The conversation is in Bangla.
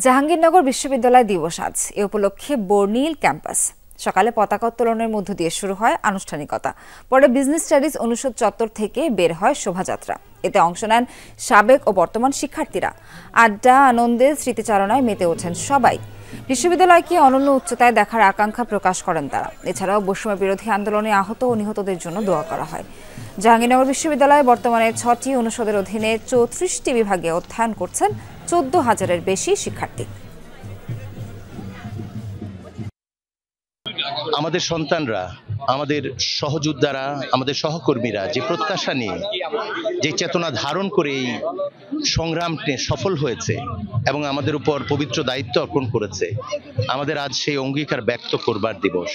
জাহাঙ্গীরনগর বিশ্ববিদ্যালয় দিবস আজ। এ উপলক্ষে বর্ণিল ক্যাম্পাস। সকালে পতাকা উত্তোলনের মধ্য দিয়ে শুরু হয় আনুষ্ঠানিকতা। পরে বিজনেস স্টাডিজ অনুষদ চত্বর থেকে বের হয় শোভাযাত্রা। এতে অংশ নেন সাবেক ও বর্তমান শিক্ষার্থীরা। আড্ডা, আনন্দে, স্মৃতিচারণায় মেতে ওঠেন সবাই। বিশ্ববিদ্যালয়কে অনন্য উচ্চতায় দেখার আকাঙ্ক্ষা প্রকাশ করেন তারা। এছাড়াও বৈষম্য বিরোধী আন্দোলনে আহত ও নিহতদের জন্য দোয়া করা হয়। জাহাঙ্গীরনগর বিশ্ববিদ্যালয়ে বর্তমানে 6টি অনুষদের অধীনে 34টি বিভাগে অধ্যয়ন করছেন 14,000-এর বেশি শিক্ষার্থী। আমাদের সন্তানরা, আমাদের সহযোদ্ধারা, আমাদের সহকর্মীরা যে প্রত্যাশা নিয়ে, যে চেতনা ধারণ করে এই সংগ্রামে সফল হয়েছে এবং আমাদের উপর পবিত্র দায়িত্ব অর্পণ করেছে, আমাদের আজ সেই অঙ্গীকার ব্যক্ত করবার দিবস।